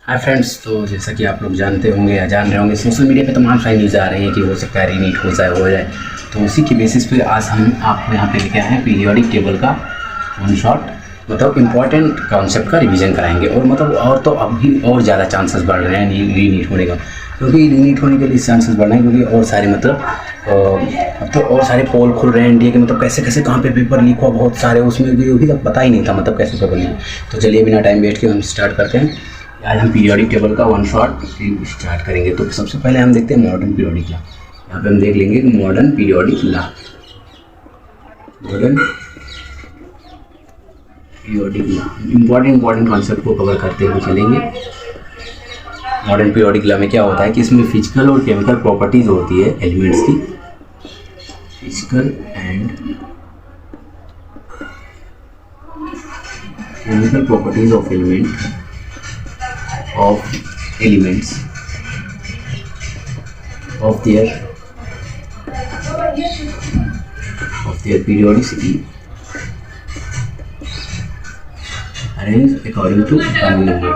Hi friends, तो जैसा कि आप लोग जानते होंगे या जान रहे होंगे, सोशल मीडिया पे तमाम सारी न्यूज़ आ रही है कि हो सकता है रीनीट हो जाए। तो उसी की बेसिस पे आज हम आपको यहाँ पे लेके आए हैं पीरियोडिक टेबल का वन शॉट, मतलब इम्पॉर्टेंट कॉन्सेप्ट का रिवीजन कराएंगे। और मतलब और तो अभी और ज़्यादा चांसेस बढ़ रहे हैं रीनीट होने का, क्योंकि रीनीट होने के लिए चांसेस बढ़ रहे हैं क्योंकि और सारे अब तो और सारे पोल खुल रहे हैं इंडिया के, मतलब कैसे कैसे कहाँ पे पेपर लीक हुआ, बहुत सारे उसमें भी अभी तक पता ही नहीं था मतलब कैसे पेपर लीक। तो चलिए बिना टाइम वेस्ट के हम स्टार्ट करते हैं। आज हम पीरियोडिक टेबल का वन शॉट स्टार्ट करेंगे। तो सबसे पहले हम देखते हैं मॉडर्न पीरियोडिक लॉ। यहाँ पे हम देख लेंगे modern periodic law. Modern periodic law important concept को कवर करते हुए चलेंगे। मॉडर्न पीरियोडिक लॉ में क्या होता है कि इसमें फिजिकल और केमिकल प्रॉपर्टीज होती है एलिमेंट्स की, physical and chemical properties of elements of their periodicity arranged according to atomic number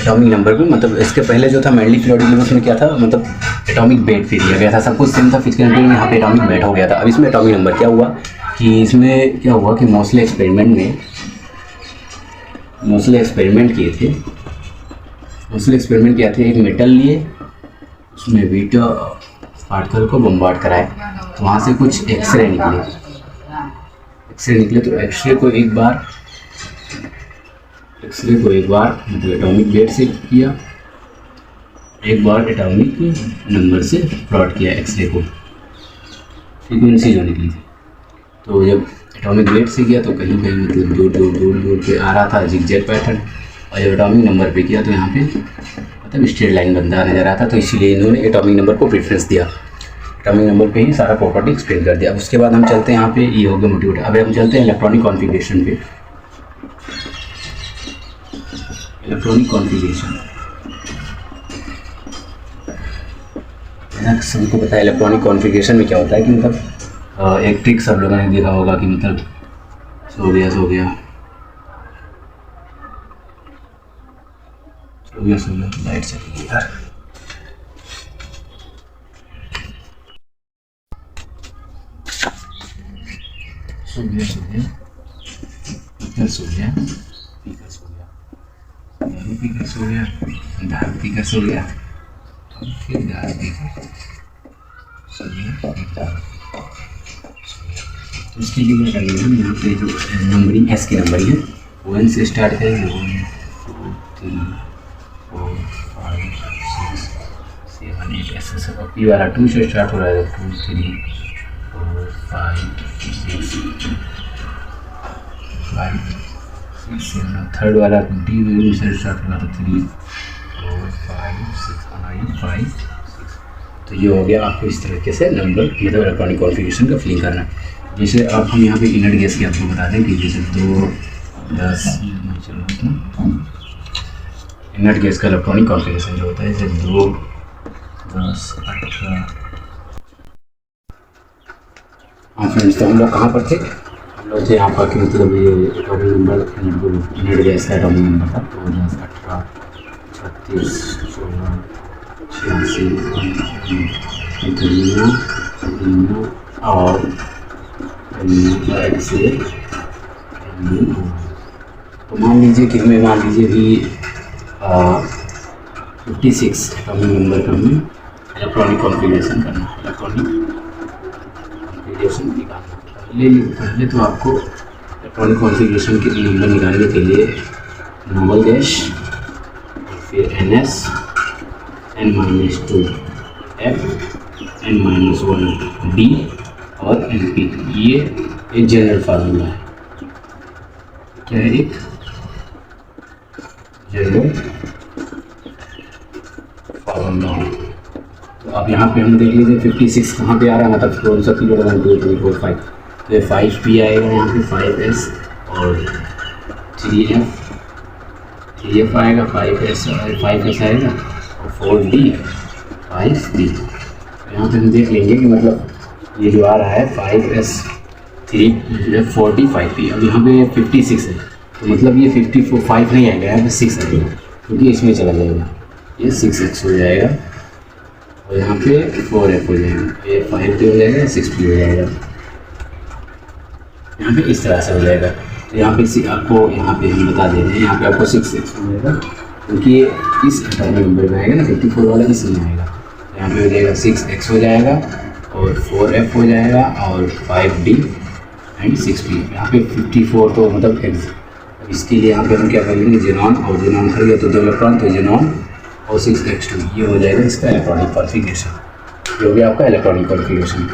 atomic number पे, मतलब इसके पहले जो था मेनली पीरियोडिक लेवल में क्या था, मतलब एटॉमिक वेट पे दिया गया था, सब कुछ सेम था फिजिकल में, यहाँ पे एटॉमिक वेट हो गया था। अब इसमें एटॉमिक नंबर क्या हुआ कि इसमें क्या हुआ कि मोस्टली एक्सपेरिमेंट किया थे। एक मेटल लिए, उसमें बीटा पार्टिकल को बम्बार्ड कराए, तो वहाँ से कुछ एक्सरे निकले। तो एक्सरे को एक बार मतलब एटॉमिक वेट से किया, एक बार एटॉमिक नंबर से प्लॉट किया एक्सरे को, फ्रीक्वेंसी जो निकली थी। तो जब एटॉमिक वेट से किया तो कहीं मतलब दूर पे आ रहा था जिगजैग पैटर्न, और जब एटॉमिक नंबर पे किया तो यहाँ पे मतलब स्ट्रेट लाइन बनता नजर आता। तो इसीलिए इन्होंने एटॉमिक नंबर को प्रेफरेंस दिया, एटॉमिक नंबर पे ही सारा प्रॉपर्टी एक्सप्लेन कर दिया। उसके बाद हम चलते हैं यहाँ पे, ये हो गया मोटिवेट। अब हम चलते हैं इलेक्ट्रॉनिक कॉन्फ़िगरेशन पे। इलेक्ट्रॉनिक कॉन्फ़िगरेशन सबको पता है इलेक्ट्रॉनिक कॉन्फ़िगरेशन में क्या होता है कि मतलब एक ट्रिक सब लोगों ने देखा होगा कि मतलब सो गया लाइट चली गई यार। सो गया पीकर सो गया, फिर उसके लिए क्या करेंगे हम, यहाँ पे जो नंबरिंग एस की नंबरिंग है वो एन से स्टार्ट करेंगे। 1 2 3 4 5 6 7 8 ऐसे सब। पी वाला 2 से स्टार्ट हो रहा है, 2 3 4 5 6 7। थर्ड वाला डी से स्टार्ट हो रहा था, 3 4 5 6 5 6। तो ये हो गया आपको इस तरीके से नंबर मतलब इलेक्ट्रॉनिक कॉन्फ़िगरेशन का फिलिंग करना। जैसे अब हम यहाँ पे इनर्ट गैस की आपको बता दें कि जैसे 2 10 इनर्ट गैस का इलेक्ट्रॉनिक कॉन्फ़िगरेशन जो होता है जैसे 2 10 18। हाँ फ्रेंड्स, तो हम लोग कहाँ पर थे? हम लोग थे यहाँ पर कि मतलब ये एटॉमिक नंबर इनर्ट गैस का एटॉमिक नंबर था 2 10 18 36 16 86 और से। तो मान लीजिए कि हमें भी 56 एटॉमिक नंबर का हमें इलेक्ट्रॉनिक कॉन्फ़िगरेशन करना है, इलेक्ट्रॉनिक कॉन्फ़िगरेशन निकालना। पहले तो आपको इलेक्ट्रॉनिक कॉन्फ़िगरेशन के नंबर निकालने के लिए नॉर्मल गैस, फिर NS n-2 F n-1 D और NP, ये एक जनरल फार्मूला है। क्या है? एक जनरल फार्मूला। तो अब यहाँ पे हम देख लीजिए 56 कहाँ पे आ रहा है, मतलब कौन सा किलो 1 2 3 4 5। तो ये 5P आएगा यहाँ पे, 5S और 3F आएगा, 5S आएगा और 4D 5D। यहाँ पे हम देख लेंगे कि मतलब ये जो आ रहा है 5S 345p। अब यहाँ पे 56 है, तो मतलब ये 55 नहीं आएगा, यहाँ पे 6 आएगा, क्योंकि इसमें चला जाएगा, ये 6x हो जाएगा, और यहाँ पे 4f हो जाएगा, ये 5p हो जाएगा, 6p हो जाएगा, यहाँ पे इस तरह से हो जाएगा। तो यहाँ पे आपको यहाँ पे हम बता दे रहे हैं, यहाँ पे आपको 6x हो जाएगा, क्योंकि ये इस अटर्नल नंबर में आएगा ना, 54 वाला इसमें आएगा। तो यहाँ पे हो जाएगा 6x हो जाएगा, और 4f हो जाएगा, और 5d एंड 6p। यहाँ पे 54 तो मतलब x, इसके लिए यहाँ पे हम क्या करेंगे, जेनॉन, और जेनॉन खरीद गया तो 2 इलेक्ट्रॉन, तो जेनॉन और 6x2, ये हो जाएगा इसका इलेक्ट्रॉनिक कॉन्फ़िगरेशन। ये हो गया आपका इलेक्ट्रॉनिक कॉन्फ़िगरेशन।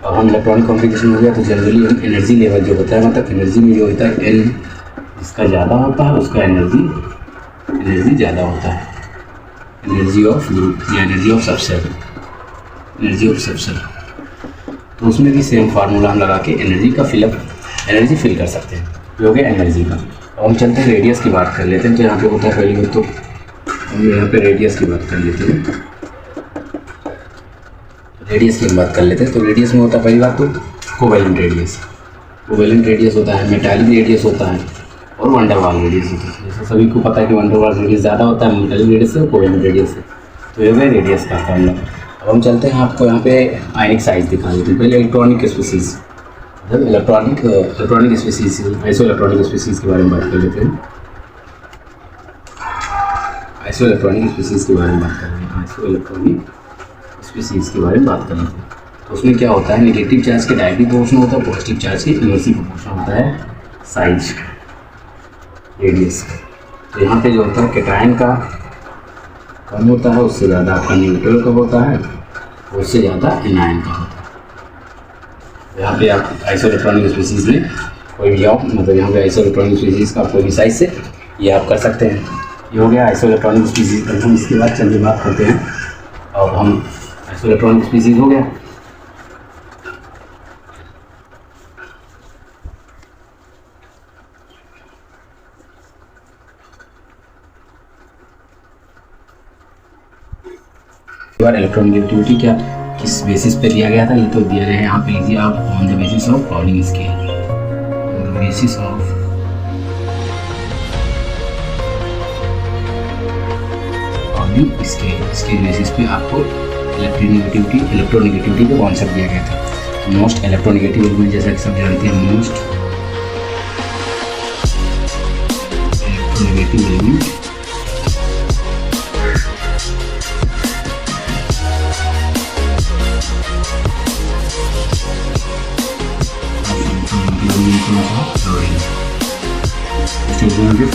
और हम इलेक्ट्रॉनिक कॉन्फ़िगरेशन हो गया तो जनरली हम एनर्जी लेवल जो होता है, मतलब एनर्जी में जो होता है N जिसका ज़्यादा होता है उसका एनर्जी ज़्यादा होता है, एनर्जी ऑफ ग्रुप या energy of subshell, energy of subshell. तो उसमें भी सेम फार्मूला हम लगा के एनर्जी फिल कर सकते हैं। ये हो गया एनर्जी का। अब हम चलते हैं रेडियस की बात कर लेते हैं। तो यहाँ पे होता है पहले तो हम यहाँ पे रेडियस की बात कर लेते हैं, रेडियस की बात कर लेते हैं। तो रेडियस में होता है पहली बात तो कोवेलेंट रेडियस, कोवेलेंट रेडियस होता है, मेटालिक रेडियस होता है, और वंडरवाल रेडियस होता है। जैसे सभी को पता है कि वंडरवाल रेडियस ज़्यादा होता है मेटालिक रेडियस से, कोवेलेंट रेडियस से। तो ये है रेडियस का फॉर्मूला। अब हम चलते हैं, आपको यहाँ पे आयनिक साइज दिखा देते हैं। पहले इलेक्ट्रॉनिक स्पीसीज, मतलब electronic species, iso electronic species के बारे में बात कर लेते हैं। आइसो इलेक्ट्रॉनिक स्पीसीज के बारे में बात कर रहे हैं, आइसो इलेक्ट्रॉनिक स्पीसीज के बारे में बात कर लेते हैं। तो उसमें क्या होता है, नेगेटिव चार्ज के डायरेक्टली प्रोपोर्शनल होता है, पॉजिटिव चार्ज के इनवर्सली प्रोपोर्शनल होता है साइज रेडियस। तो यहाँ पे जो होता है कैटायन का कम होता है, उससे ज़्यादा आपका न्यूट्रल का होता है, उससे ज़्यादा एनायन का होता है। यहाँ पे आप आइसो इलेक्ट्रॉनिक स्पीसीज में कोई भी आओ, मतलब यहाँ पे आइसो इलेक्ट्रॉनिक स्पीसीज का कोई भी साइज से ये आप कर सकते हैं। ये हो गया आइसो इलेक्ट्रॉनिक स्पीसीज का। हम इसके बाद चलिए बात करते हैं, और हम आइसो इलेक्ट्रॉनिक स्पीसीज हो गया। इलेक्ट्रोनेगेटिविटी क्या किस बेसिस पे दिया गया था, ये तो दिया गया है यहाँ पे, लीजिए आप, on the basis of Pauling scale, basis of Pauling scale, इसके बेसिस पे आपको इलेक्ट्रोनेगेटिविटी का कॉन्सेप्ट दिया गया था। मोस्ट इलेक्ट्रोनेगेटिव एलिमेंट, जैसा कि सब जानते हैं, मोस्ट इलेक्ट्रोनेगेटिव एलिमेंट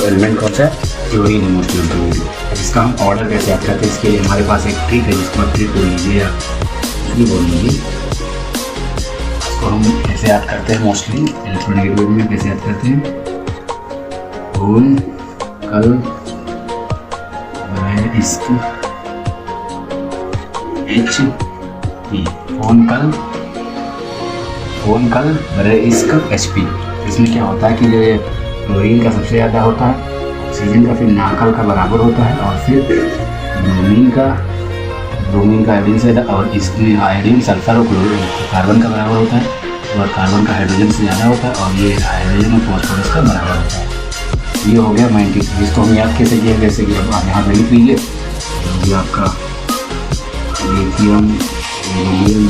एलिमेंट कौन सा है, क्लोरीन है मोस्ट इलेक्ट्रोनेगेटिव। इसका हम ऑर्डर कैसे याद करते हैं, इसके लिए हमारे पास एक ट्रिक है, जिसको आप ट्रिक बोल लीजिए या ये बोल लीजिए। इसको हम कैसे याद करते हैं, मोस्टली इलेक्ट्रोनेगेटिव में कैसे याद करते हैं, होल कल इस्क एच पी, फोन कल बरे इस्क एच पी। इसमें क्या होता है कि जो क्लोरीन का सबसे ज़्यादा होता है, ऑक्सीजन का फिर नाकल का बराबर होता है, और फिर ब्रोमीन का आयोडीन से ज़्यादा, और इसमें आयोडीन सल्फर और कार्बन का बराबर होता है, और कार्बन का हाइड्रोजन से ज़्यादा होता है, और ये हाइड्रोजन और फॉस्फोरस का बराबर होता है। ये हो गया 90। इसको हम याद कैसे किया, जैसे कि अब आप यहाँ पर लिख लीजिए, ये आपका lithium, helium,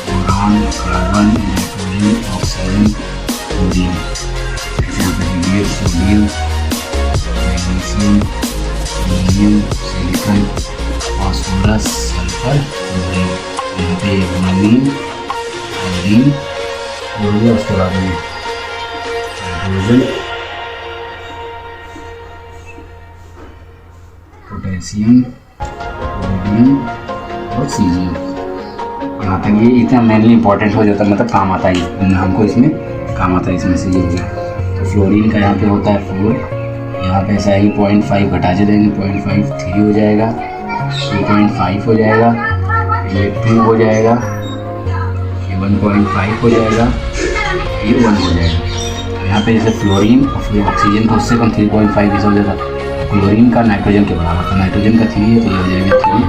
boron, carbon, nitrogen, oxygen, chlorine, sodium, magnesium, aluminium, silicon, phosphorus, sulphur, यहाँ पे ब्रोमीन, आयोडीन हो गया। उसके बाद में हाइड्रोजन, पोटेशियम, सोडियम और सीजियम। यहाँ तक ये इतना मेनली इंपॉर्टेंट हो जाता है, मतलब काम आता है हमको, इसमें काम आता है। इसमें से ये हो गया। तो फ्लोरीन का यहाँ पे होता है 4, यहाँ पे ऐसा ही 0.5 घटा देंगे, 0.5 3 हो जाएगा, 2.5 हो जाएगा, ये 2 हो जाएगा, ये 1.5 हो जाएगा, ये 1 हो जाएगा। तो यहाँ पे जैसे फ्लोरीन और फिर ऑक्सीजन का उससे कम 3.5 हो जाता, क्लोरीन का नाइट्रोजन के बराबर, तो नाइट्रोजन का 3 है तो ये हो जाएगा 3,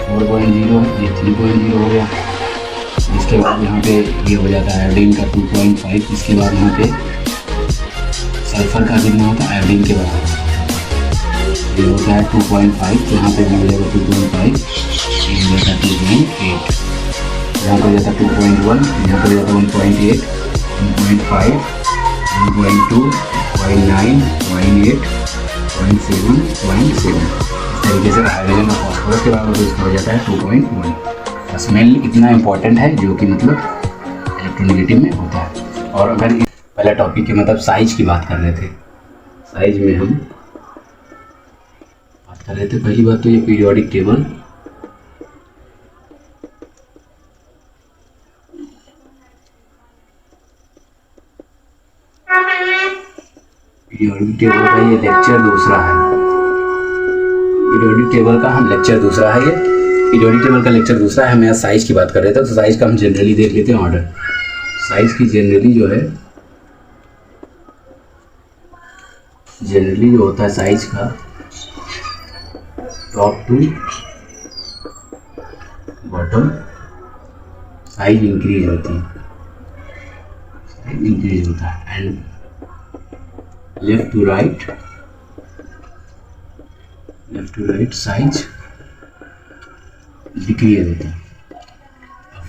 4.0, ये 3.0 हो गया। इसके इसके बाद यहाँ पे ये हो जाता है आयोडीन का 2.5। इसके बाद यहाँ पे सल्फर का कितना होता है आयोडीन के बराबर, ये होता है 2.5। तो यहाँ पे भी हो जाएगा 2.5, ये हो जाता है 2.8, यहाँ पर जाता है 2.1, यहाँ पर जाता है 1.8, 1.5, 1.2, 0.9, 0.8, 0.7, 0.7। इस तरीके से हाइड्रोजन और फॉस्फोरस के बराबर तो इसका हो जाता है 2.1। बस मेनली इतना इंपॉर्टेंट है जो कि मतलब इलेक्ट्रोनेगेटिव में होता है। और अगर पहला टॉपिक के मतलब साइज की बात कर रहे थे, साइज में हम बात कर रहे थे। पहली बात तो ये पीरियोडिक टेबल, पीरियोडिक टेबल का ये लेक्चर दूसरा है। पीरियोडिक टेबल का हम लेक्चर दूसरा है, ये पीरियोडिक टेबल का लेक्चर दूसरा है। हम यहाँ साइज की बात कर रहे थे, तो साइज का हम जनरली देख लेते हैं ऑर्डर। साइज की जनरली जो है, जनरली जो होता है साइज का top to bottom size increase होती है, साइज इंक्रीज होता है। And left to right, left to right size decrease होता है।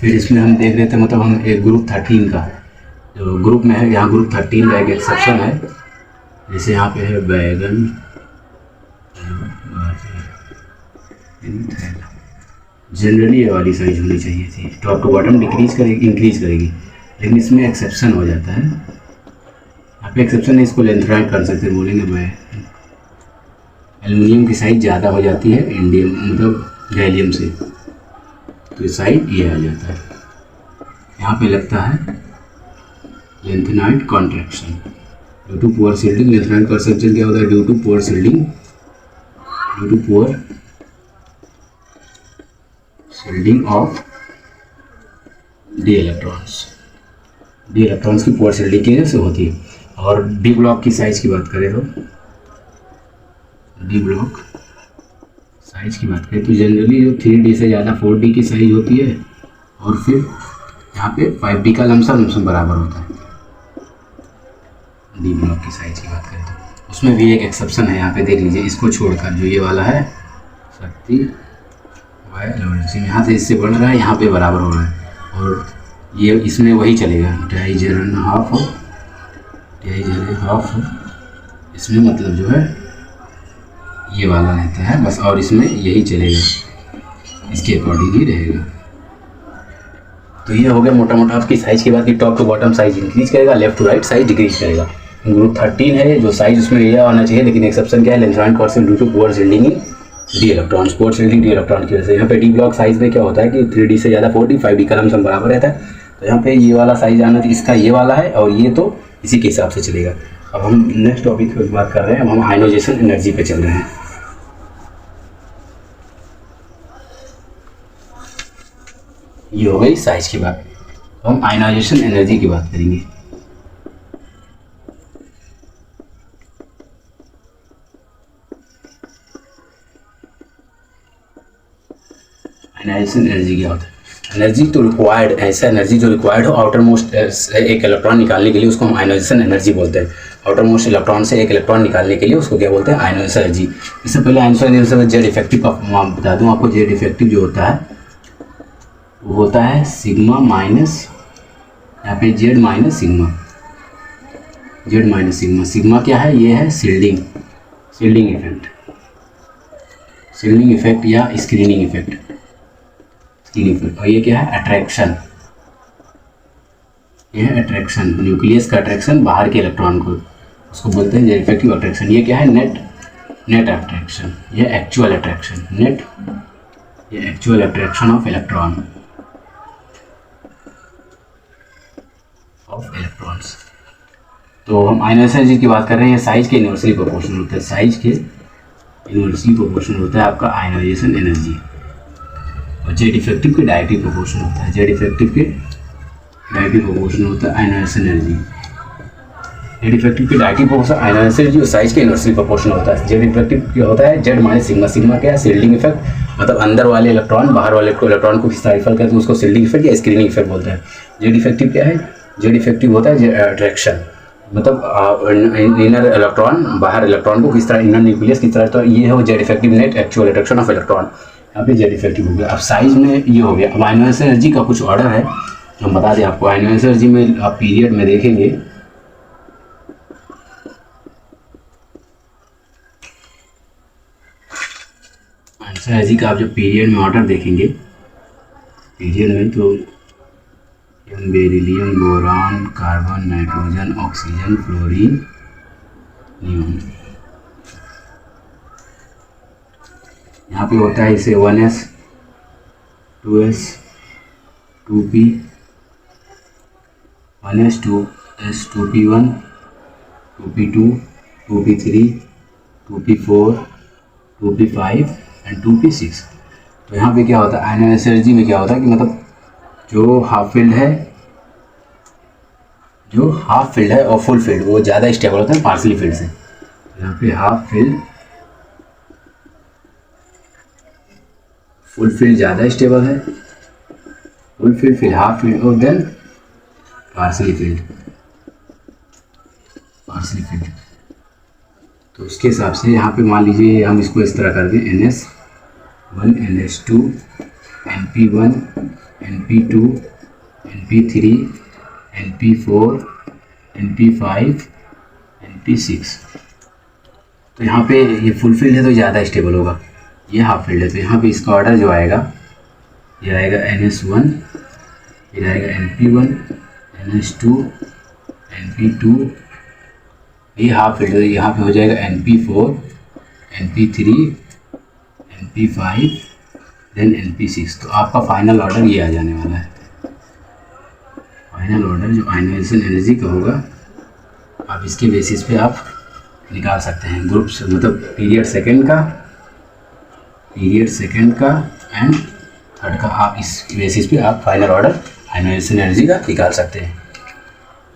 फिर इसमें हम देख रहे थे मतलब हम एक ग्रुप 13 का जो ग्रुप में है, यहाँ ग्रुप 13 का एक एक्सेप्शन है, जैसे यहाँ पे है बैगन, जनरली ये वाली साइज होनी चाहिए थी, टॉप टू बॉटम डिक्रीज करेगी इंक्रीज करेगी। लेकिन इसमें एक्सेप्शन हो जाता है, यहाँ पे एक्सेप्शन है, इसको लेंथराइड कर सकते हैं, बोलेंगे भाई एल्युमिनियम की साइज ज़्यादा हो जाती है इंडियम मतलब गैलियम से, तो साइज ये आ जाता है। यहाँ पे लगता है lanthanide contraction due to poor shielding. Lanthanide contraction क्या होता है? Due to poor shielding, due to poor shielding of D electrons, D electrons की पुअर शिल्डिंग की वजह से होती है। और डी ब्लॉक की साइज की बात करें तो, डी ब्लॉक साइज की बात करें तो जनरली जो 3D से ज़्यादा 4D की साइज होती है, और फिर यहाँ पे 5D का लमसम बराबर होता है। डी ब्लॉक की साइज की बात करें तो उसमें भी एक एक्सेप्शन है, यहाँ पे देख लीजिए, इसको छोड़कर जो ये वाला है शक्ति वाई यहाँ से इससे बढ़ रहा है, यहाँ पे बराबर हो रहा है, और ये इसमें वही चलेगा डाइजेरन हाफ, डाइजेरन हाफ, इसमें मतलब जो है ये वाला रहता है बस, और इसमें यही चलेगा, इसके अकॉर्डिंग ही रहेगा। तो ये हो गया मोटा मोटा आपकी साइज की बात की। Top to bottom size increase करेगा, left to right size decrease करेगा। ग्रुप 13 है जो साइज उसमें ये आना चाहिए, लेकिन एक्सेप्शन क्या है? Lanthanide contraction due to poor shielding in D electrons, poor shielding D electron की वजह से। यहाँ पे डी ब्लॉक साइज में क्या होता है कि 3D से ज़्यादा 4D 5D का लमसम बराबर रहता है, तो यहाँ पे ये वाला साइज आना चाहिए, इसका ये वाला है, और ये तो इसी के हिसाब से चलेगा। अब हम नेक्स्ट टॉपिक पर बात कर रहे हैं, अब हम आयनाइजेशन एनर्जी पे चल रहे हैं। ये हो गई साइज की बात। हम आयनाइजेशन एनर्जी की बात करेंगे। आयनाइजेशन एनर्जी क्या होता है? एनर्जी तो रिक्वायर्ड, ऐसा एनर्जी जो रिक्वायर्ड हो आउटर मोस्ट एक इलेक्ट्रॉन निकालने के लिए, उसको हम आयनाइजेशन एनर्जी बोलते हैं। आउटर मोस्ट इलेक्ट्रॉन से एक इलेक्ट्रॉन निकालने के लिए उसको क्या बोलते हैं? Ionisation energy. इससे पहले आयनाइजेशन जेड इफेक्टिव का बता दूं आपको। जेड इफेक्टिव जो होता है वो होता है सिग्मा माइनस, यहाँ पे Z minus sigma, Z minus sigma. Sigma क्या है? ये है shielding, shielding effect, shielding effect या स्क्रीनिंग इफेक्ट, स्क्रीनिंग इफेक्ट। और ये क्या है? अट्रैक्शन, ये है अट्रैक्शन, न्यूक्लियस का अट्रैक्शन बाहर के इलेक्ट्रॉन को, उसको बोलते हैं जेड इफेक्टिव अट्रैक्शन। ये क्या है? नेट अट्रैक्शन, ये एक्चुअल अट्रैक्शन, नेट, ये actual attraction of electron, of electrons. तो हम आयनाइजेशन एनर्जी की बात कर रहे हैं। साइज के इन्वर्सली प्रोपोर्शनल होता है, साइज के इन्वर्सली प्रोपोर्शनल होता है आपका आयनाइजेशन एनर्जी, और जेड इफेक्टिव के डायरेक्टली प्रोपोर्शनल होता है, जेड इफेक्टिव के डायरेक्टली प्रोपोर्शनल होता है आयनाइजेशन एनर्जी। जेड इफेक्टिव की डायरेक्टिव प्रोपोर्शन आयनोनाइजेशन एनर्जी और साइज के इनवर्सली प्रोपोर्शनल होता है। जेड इफेक्टिव क्या होता है, जेड माइनस सिग्मा। सिग्मा क्या है, शील्डिंग इफेक्ट, मतलब अंदर वाले इलेक्ट्रॉन बाहर वाले इलेक्ट्रॉन को किस तरह रिफर करते हैं उसको शील्डिंग इफेक्ट या स्क्रीनिंग इफेक्ट बोलते हैं। जेड इफेक्टिव क्या है, जेड इफेक्टिव होता है अट्रैक्शन, मतलब इनर इलेक्ट्रॉन बाहर इलेक्ट्रॉन को किस तरह, इनर न्यूक्लियस किस तरह, तो ये है Z effective net actual attraction of electron, यहाँ पे जेड इफेक्टिव हो गया। अब साइज में ये हो गया। अब आयनोनाइजेशन एनर्जी का कुछ ऑर्डर है, हम बता दें आपको। आयनोनाइजेशन एनर्जी में आप पीरियड में देखेंगे, आयनोनाइजेशन एनर्जी का आप जो पीरियड में ऑर्डर देखेंगे, पीरियड में तो beryllium, boron, carbon, nitrogen, oxygen, fluorine, neon, यहाँ पे होता है इसे 1s 2s 2p 1s 2s 2p1 2p2 2p3 2p4 2p5 and 2p6। तो यहाँ पे क्या होता है, आयनोनाइजेशन एनर्जी में क्या होता है कि मतलब जो हाफ फील्ड है, जो हाफ फील्ड है और फुल फील्ड वो ज़्यादा स्टेबल होता है पार्सली फील्ड से। यहाँ पे हाफ फील्ड, फुल फील्ड ज़्यादा स्टेबल है, फुल फील्ड फिर हाफ फील्ड और then partially filled, partially filled. तो उसके हिसाब से यहाँ पे मान लीजिए हम इसको इस तरह कर दें, NS1 NS2 NP1 NP2 NP3 NP4 NP5 NP6। तो यहाँ पे ये फुल फील्ड है तो ज़्यादा स्टेबल होगा, ये हाफ फील्ड है तो यहाँ पे इसका ऑर्डर जो आएगा, ये आएगा NS1, फिर आएगा NP1 NS2 NP2, ये हाफ फील्ड है, यहाँ पे हो जाएगा NP4 NP3 NP5 then NP6। तो आपका फाइनल ऑर्डर ये आ जाने वाला है। फाइनल ऑर्डर जो आयनोनाइजेशन एनर्जी का होगा, आप इसके बेसिस पे आप निकाल सकते हैं ग्रुप्स, मतलब पीरियड सेकंड का, पीरियड सेकंड का एंड थर्ड का। आप इस बेसिस पे आप फाइनल ऑर्डर आयनोनाइजेशन एनर्जी का निकाल सकते हैं।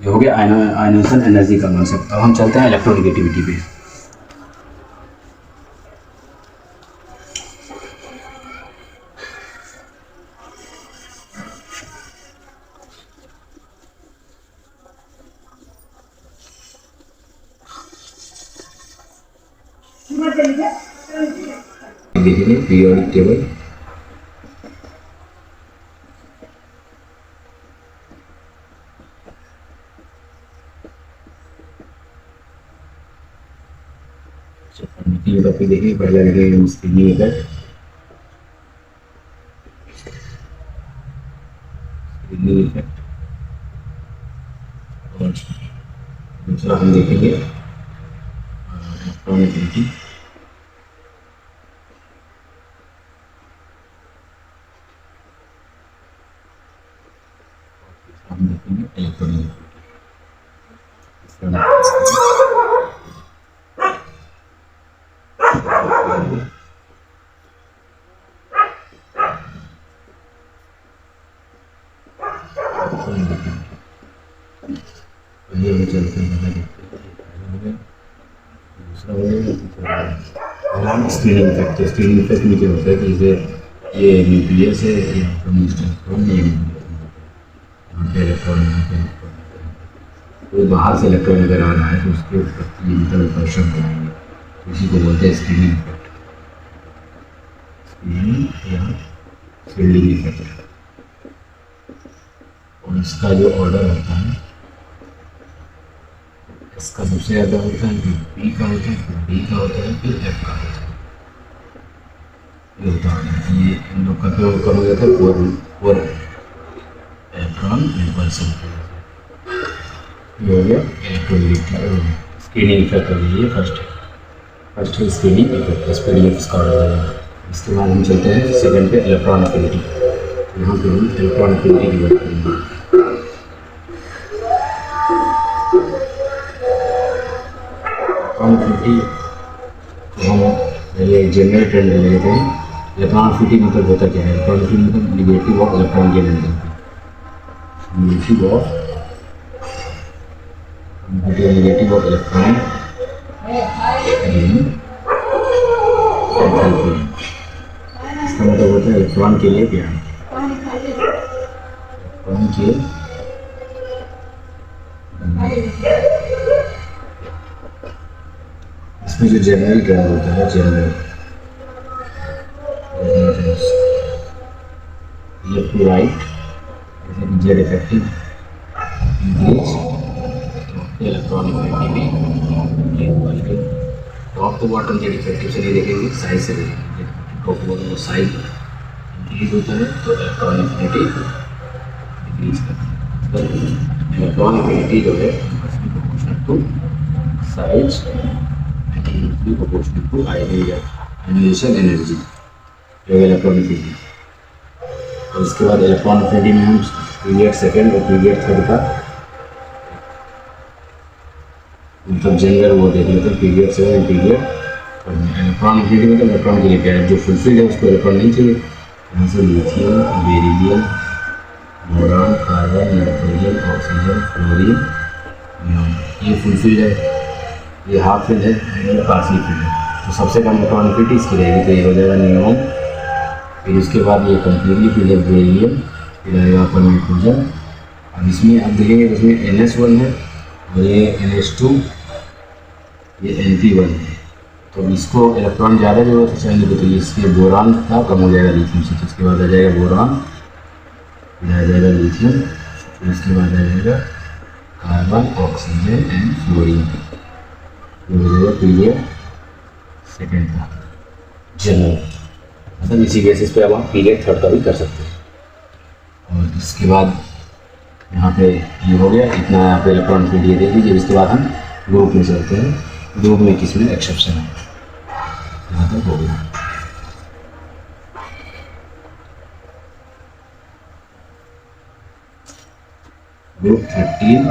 ये हो गया आयनोनाइजेशन एनर्जी का कॉन्सेप्ट। अब हम चलते हैं इलेक्ट्रोनेगेटिविटी पे। देखिए पीरियोडिक टेबल, टॉपिक देखिए, पहले लगे स्क्रीनिंग इफेक्ट, स्क्रीनिंग इफेक्ट, और दूसरा हम देखेंगे इलेक्ट्रोनेगेटिविटी। हम देखेंगे इलेक्ट्रोनेगेटिविटी। ये चलते हैं, दूसरा स्क्रीनिंग इफेक्ट। स्क्रीनिंग इफेक्ट में क्या होता है कि जैसे ये न्यूक्लियस है, यहाँ पे इलेक्ट्रॉन, यहाँ पे तो बाहर से इलेक्ट्रॉन अगर आ रहा है तो उसके प्रति मतलब आकर्षण बनाएंगे, तो इसी को बोलते हैं स्क्रीनिंग इफेक्ट, स्क्रीनिंग या शील्डिंग इफेक्ट। और इसका जो ऑर्डर होता है, इसका सबसे ज़्यादा होता है, फिर पी का होता है, फिर डी का होता है, फिर एफ का होता है। ये होता है, ये इन लोग का तो कम हो जाता है फोर इलेक्ट्रॉन इम्पल्सन। ये हो गया इलेक्ट्रोनेगेटिव स्क्रीनिंग इफेक्ट हो गया। ये फर्स्ट है स्क्रीनिंग इफेक्ट, इस पर इसका ऑर्डर आ जाएगा। इसके बाद हम चलते हैं सेकंड पे, इलेक्ट्रॉन एफिनिटी। तो यहाँ पे हम इलेक्ट्रॉन एफिनिटी की बात करेंगे। एफिनिटी तो हम पहले जनरल ट्रेंड ले लेते हैं। इलेक्ट्रॉन एफिनिटी मतलब होता क्या है? इलेक्ट्रॉन एफिनिटी मतलब negative of electron gain energy, negative of negative of electron in enthalpy. इसका मतलब होता है इलेक्ट्रॉन के लिए क्या, इलेक्ट्रॉन के इसमें जो जनरल ट्रेंड होता है, जनरल लेफ्ट टू राइट, जैसे कि Z effective increase electron effective top to bottom Z effective से नहीं देखेंगे, साइज से देखेंगे। Top to bottom size increase होता है तो इलेक्ट्रॉन इफिनिटी डिक्रीज करता है। तो इलेक्ट्रॉन इफिनिटी जो है proportional to size proportional to ionisation energy, जो इलेक्ट्रॉन इफिनिटी। और इसके बाद इलेक्ट्रॉन इफिनिटी में हम पीरियड सेकेंड और पीरियड थर्ड का मतलब जनरल वो देख लेते हैं। Period seven period electron affinity मतलब इलेक्ट्रॉन के लिए क्या है, जो फुलफिल है उसको इलेक्ट्रॉन नहीं चाहिए। यहाँ से lithium, beryllium, boron, carbon, nitrogen, oxygen, fluorine, neon, ये फुलफिल है, ये हाफ फिल है, ये पार्शियल फिल है। तो सबसे कम इलेक्ट्रॉन इफिनिटी इसकी रहेगी, तो ये हो जाएगा नियॉन। फिर उसके बाद ये कम्प्लीटली फिल है बेरिलियम, फिर आएगा आपका नाइट्रोजन। अब इसमें आप देखेंगे तो इसमें NS1 है और ये NH2, ये NP1 है। तो इसको इलेक्ट्रॉन ज़्यादा जरूरत है चाहिए तो इसके बोरान का कम हो जाएगा लिथियम से। तो इसके बाद आ जाएगा बोरान, फिर आ जाएगा लिथियम, फिर इसके बाद आ जाएगा कार्बन, ऑक्सीजन एंड फ्लोरीन। ये हो जाएगा पीरियड सेकेंड का जनरल। मतलब इसी बेसिस पे अब आप पीरियड थर्ड का भी कर सकते हैं। और इसके बाद यहाँ पे ये हो गया, इतना यहाँ पे इलेक्ट्रॉन फील्ड ये देख लीजिए। इसके बाद हम ग्रुप में चलते हैं। ग्रुप में किसमें एक्सेप्शन है, यहाँ तक हो गया। ग्रुप 13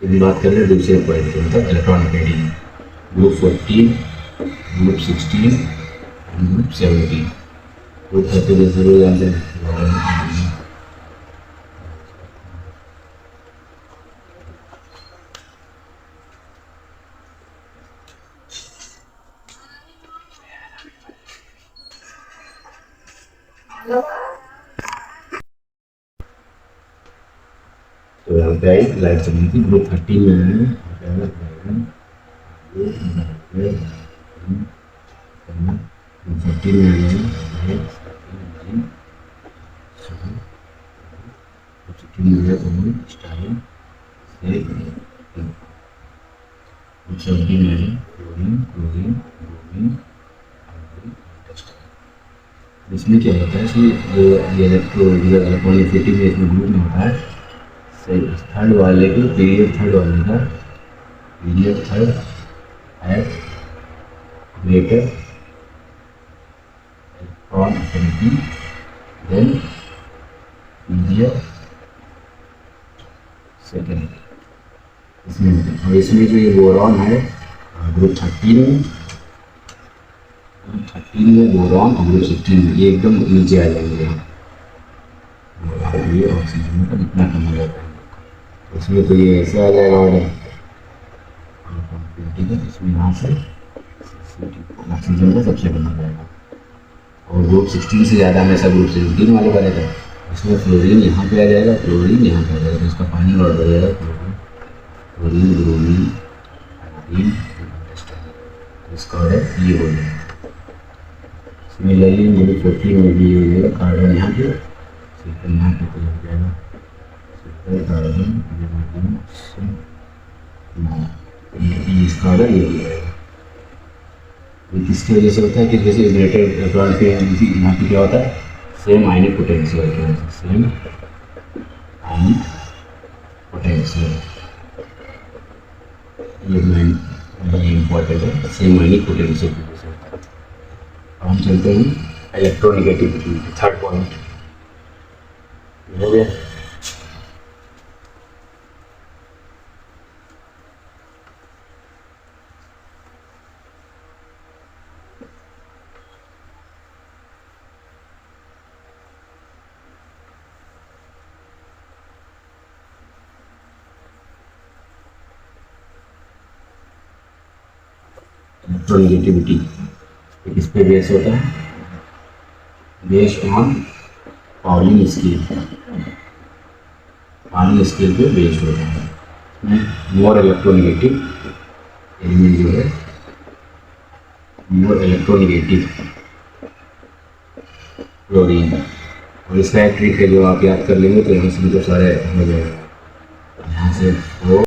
यदि बात कर रहे हैं दूसरे पॉइंट पे, मतलब electron affinity. Group 14, group 16, group 17। Group 13 जरूर जानते हैं, तो यहाँ पे आई लाइट चली थी। ग्रुप 13 में है ग्रुप 14 में है स्टाइल से, ग्रुप 17 में है क्लोरीन, क्लोरीन, ब्रोमीन, इसमें क्या होता है कि ये इलेक्ट्रॉन इफिनिटी में इसमें ग्रुप में होता है थर्ड वाले को, पीरियड थर्ड वाले का period third at greater electron affinity than period second. इसमें और इसमें जो ये बोरॉन है ग्रुप 13 में, ग्रुप 13 में बोरॉन और ग्रुप 16 में ये एकदम नीचे आ जाएंगे। ये ऑक्सीजन का इतना कम हो जाता है इसमें, तो ये ऐसे आ जाएगा ऑर्डर। ठीक है, इसमें यहाँ से ऑक्सीजन का सबसे कम हो जाएगा। और ग्रुप 16 से ज़्यादा हमेशा ग्रुप 17 वाले का रहता है। इसमें फ्लोरीन यहाँ पे आ जाएगा, क्लोरीन यहाँ पे आ जाएगा, तो इसका पानी ऑर्डर हो जाएगा क्लोरीन, ब्रोमीन, आयोडीन, इसका ऑर्डर ये हो जाएगा। सिमिलरली ग्रुप 14 में भी ये हो जाएगा, कार्बन यहाँ पे, सिलिकॉन यहाँ पे हो जाएगा, कार्बन, इसका ऑर्डर ये हो जाएगा। ये किसकी वजह से होता है कि जैसे ग्रेटर इलेक्ट्रॉन के यहाँ पे क्या होता है, सेम आयनिक पोटेंशियल की वजह से, सेम आयनिक पोटेंशियल, ये इम्पोर्टेंट है, सेम आयनिक पोटेंशियल की वजह से होता है। अब हम चलते हैं इलेक्ट्रोनेगेटिविटी, थर्ड पॉइंट हो गया। इलेक्ट्रोनेगेटिविटी किस पे बेस होता है, based on Pauling scale, Pauling scale पे बेस्ड होता है। मोर इलेक्ट्रोनेगेटिव एलिमेंट जो है, मोर इलेक्ट्रोनेगेटिव क्लोरीन। और इसका एक ट्रिक है जो आप याद कर लेंगे तो यहाँ से भी तो सारे हो जाएगा। यहाँ से